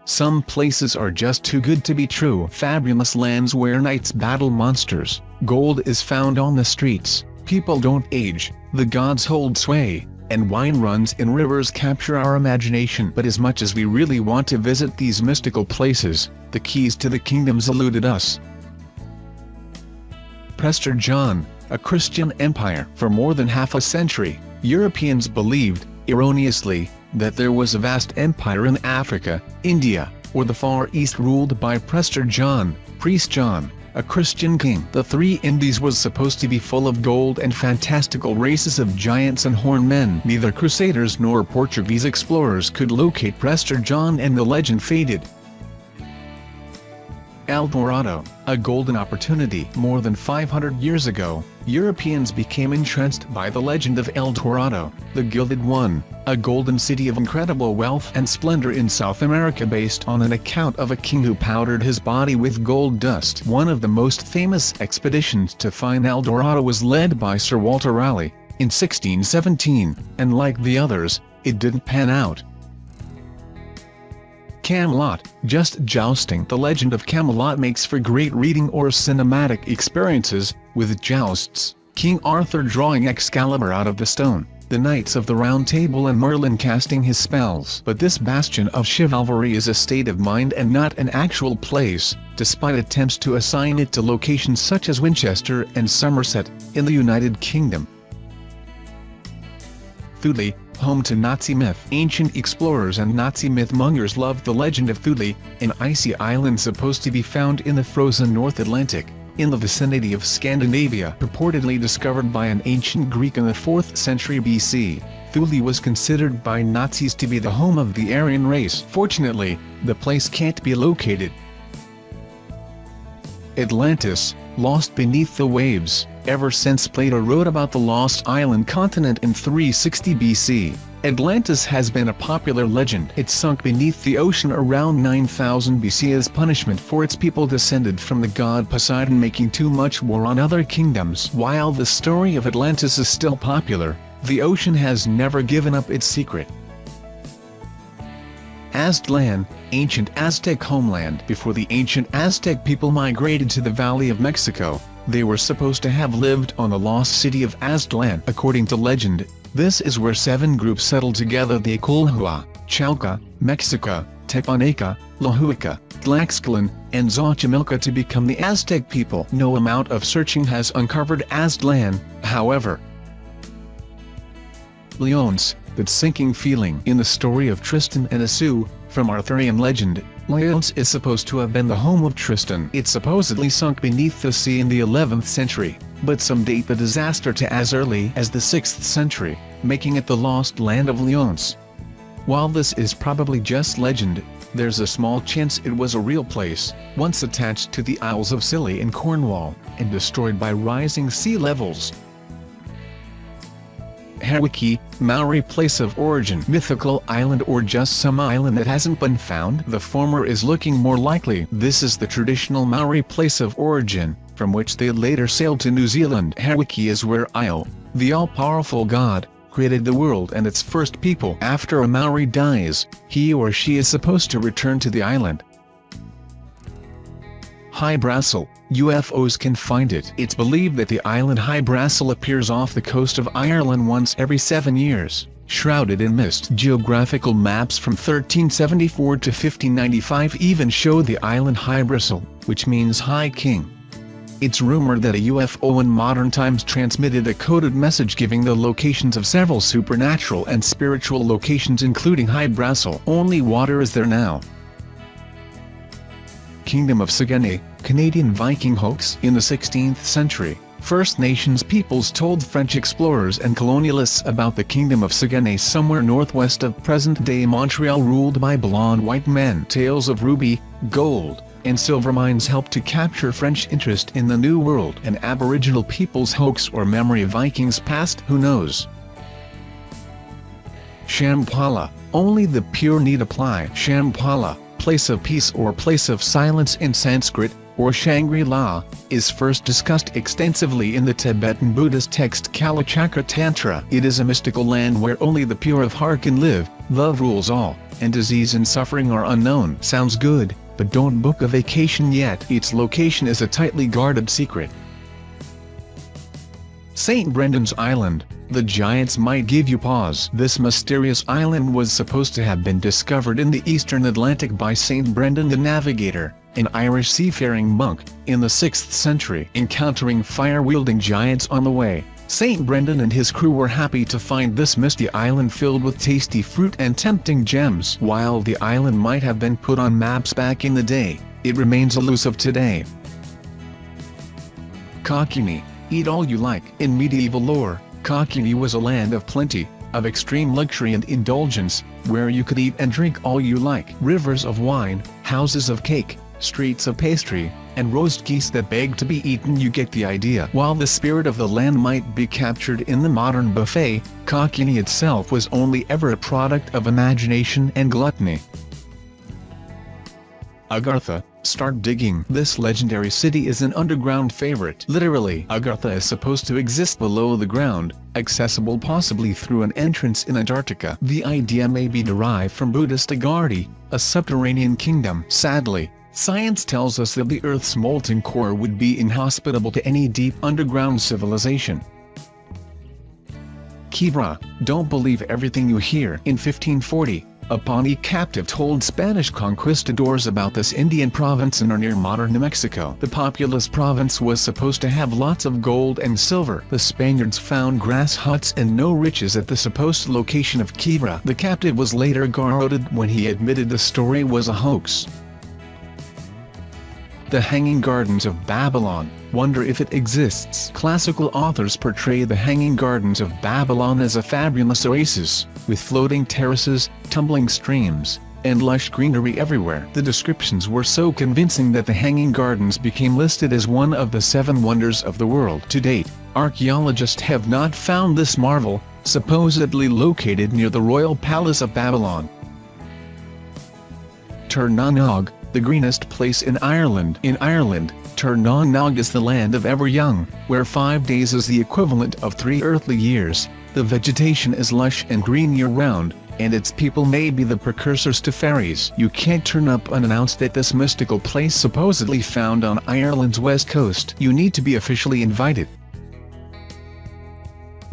Some places are just too good to be true. Fabulous lands where knights battle monsters, gold is found on the streets, people don't age, the gods hold sway, and wine runs in rivers capture our imagination. But as much as we really want to visit these mystical places, the keys to the kingdoms eluded us. Prester John, a Christian empire. For more than half a century, Europeans believed, erroneously, that there was a vast empire in Africa, India, or the Far East ruled by Prester John, Priest John, a Christian king. The three Indies was supposed to be full of gold and fantastical races of giants and horned men. Neither Crusaders nor Portuguese explorers could locate Prester John, and the legend faded. El Dorado, a golden opportunity. More than 500 years ago, Europeans became entranced by the legend of El Dorado, the Gilded One, a golden city of incredible wealth and splendor in South America based on an account of a king who powdered his body with gold dust. One of the most famous expeditions to find El Dorado was led by Sir Walter Raleigh, in 1617, and like the others, it didn't pan out. Camelot, just jousting. The legend of Camelot makes for great reading or cinematic experiences, with jousts, King Arthur drawing Excalibur out of the stone, the Knights of the Round Table and Merlin casting his spells. But this bastion of chivalry is a state of mind and not an actual place, despite attempts to assign it to locations such as Winchester and Somerset, in the United Kingdom. Thule, home to Nazi myth. Ancient explorers and Nazi mythmongers loved the legend of Thule, an icy island supposed to be found in the frozen North Atlantic, in the vicinity of Scandinavia. Purportedly discovered by an ancient Greek in the 4th century BC, Thule was considered by Nazis to be the home of the Aryan race. Fortunately, the place can't be located. Atlantis, lost beneath the waves. Ever since Plato wrote about the lost island continent in 360 BC, Atlantis has been a popular legend. It sunk beneath the ocean around 9000 BC as punishment for its people descended from the god Poseidon making too much war on other kingdoms. While the story of Atlantis is still popular, the ocean has never given up its secret. Aztlan, ancient Aztec homeland. Before the ancient Aztec people migrated to the Valley of Mexico, they were supposed to have lived on the lost city of Aztlan. According to legend, this is where 7 groups settled together: the Aculhua, Chalca, Mexica, Tepaneca, Lahuica, Tlaxcalan, and Xochimilco to become the Aztec people. No amount of searching has uncovered Aztlan, however. Lyonesse, that sinking feeling. In the story of Tristan and Isolde, from Arthurian legend, Lyonesse is supposed to have been the home of Tristan. It supposedly sunk beneath the sea in the 11th century, but some date the disaster to as early as the 6th century, making it the lost land of Lyonesse. While this is probably just legend, there's a small chance it was a real place, once attached to the Isles of Scilly in Cornwall, and destroyed by rising sea levels. Hawaii, Maori place of origin. Mythical island or just some island that hasn't been found? The former is looking more likely. This is the traditional Maori place of origin, from which they later sailed to New Zealand. Hawaii is where Io, the all-powerful god, created the world and its first people. After a Maori dies, he or she is supposed to return to the island. Hy-Brasil, UFOs can find it. It's believed that the island Hy-Brasil appears off the coast of Ireland once every 7 years, shrouded in mist. Geographical maps from 1374 to 1595 even show the island Hy-Brasil, which means High King. It's rumored that a UFO in modern times transmitted a coded message giving the locations of several supernatural and spiritual locations including Hy-Brasil. Only water is there now. Kingdom of Saguenay, Canadian Viking hoax. In the 16th century, First Nations peoples told French explorers and colonialists about the Kingdom of Saguenay somewhere northwest of present-day Montreal ruled by blonde white men. Tales of ruby, gold, and silver mines helped to capture French interest in the New World. An Aboriginal people's hoax or memory of Vikings past? Who knows? Shambhala, only the pure need apply. Shambhala, place of peace or place of silence in Sanskrit, or Shangri-La, is first discussed extensively in the Tibetan Buddhist text Kalachakra Tantra. It is a mystical land where only the pure of heart can live, love rules all, and disease and suffering are unknown. Sounds good, but don't book a vacation yet. Its location is a tightly guarded secret. St. Brendan's Island, the giants might give you pause. This mysterious island was supposed to have been discovered in the eastern Atlantic by St. Brendan the Navigator, an Irish seafaring monk, in the 6th century. Encountering fire-wielding giants on the way, St. Brendan and his crew were happy to find this misty island filled with tasty fruit and tempting gems. While the island might have been put on maps back in the day, it remains elusive today. Kokini, eat all you like. In medieval lore, Kokini was a land of plenty, of extreme luxury and indulgence, where you could eat and drink all you like. Rivers of wine, houses of cake, streets of pastry, and roast geese that beg to be eaten. You get the idea. While the spirit of the land might be captured in the modern buffet, Kokini itself was only ever a product of imagination and gluttony. Agartha, start digging. This legendary city is an underground favorite. Literally, Agartha is supposed to exist below the ground, accessible possibly through an entrance in Antarctica. The idea may be derived from Buddhist Agartha, a subterranean kingdom. Sadly, science tells us that the Earth's molten core would be inhospitable to any deep underground civilization. Quibra, don't believe everything you hear. In 1540, a Pawnee captive told Spanish conquistadors about this Indian province in or near modern New Mexico. The populous province was supposed to have lots of gold and silver. The Spaniards found grass huts and no riches at the supposed location of Quibra. The captive was later garroted when he admitted the story was a hoax. The Hanging Gardens of Babylon, wonder if it exists. Classical authors portray the Hanging Gardens of Babylon as a fabulous oasis, with floating terraces, tumbling streams, and lush greenery everywhere. The descriptions were so convincing that the Hanging Gardens became listed as one of the 7 wonders of the world. To date, archaeologists have not found this marvel, supposedly located near the royal palace of Babylon. Tirnanog, the greenest place in Ireland. In Ireland, Tirnanog is the land of ever young, where 5 days is the equivalent of 3 earthly years. The vegetation is lush and green year-round, and its people may be the precursors to fairies. You can't turn up unannounced at this mystical place supposedly found on Ireland's west coast. You need to be officially invited.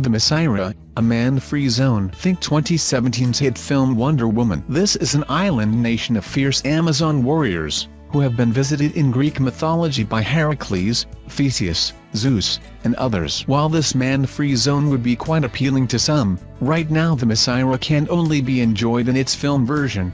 The Messiah, a man-free zone. Think 2017's hit film Wonder Woman. This is an island nation of fierce Amazon warriors, who have been visited in Greek mythology by Heracles, Theseus, Zeus, and others. While this man-free zone would be quite appealing to some, right now the Messiah can only be enjoyed in its film version.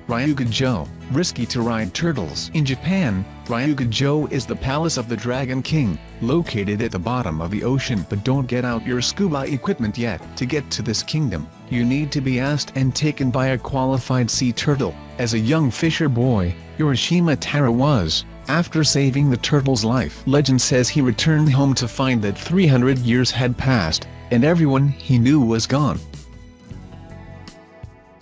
Ryuga-jo, risky to ride turtles. In Japan, Ryuga-jo is the palace of the Dragon King, located at the bottom of the ocean. But don't get out your scuba equipment yet. To get to this kingdom, you need to be asked and taken by a qualified sea turtle. As a young fisher boy, Urashima Taro was, after saving the turtle's life. Legend says he returned home to find that 300 years had passed, and everyone he knew was gone.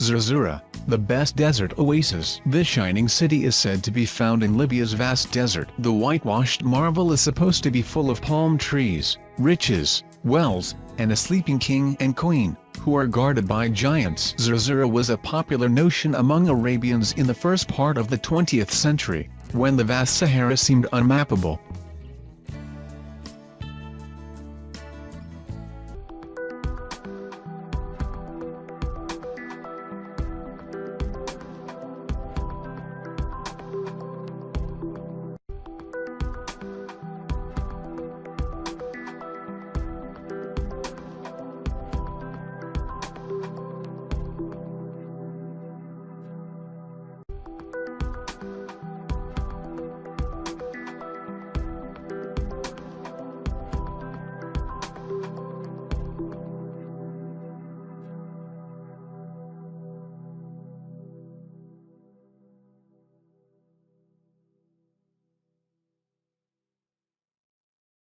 Zerzura, the best desert oasis. This shining city is said to be found in Libya's vast desert. The whitewashed marvel is supposed to be full of palm trees, riches, wells, and a sleeping king and queen, who are guarded by giants. Zerzura was a popular notion among Arabians in the first part of the 20th century, when the vast Sahara seemed unmappable.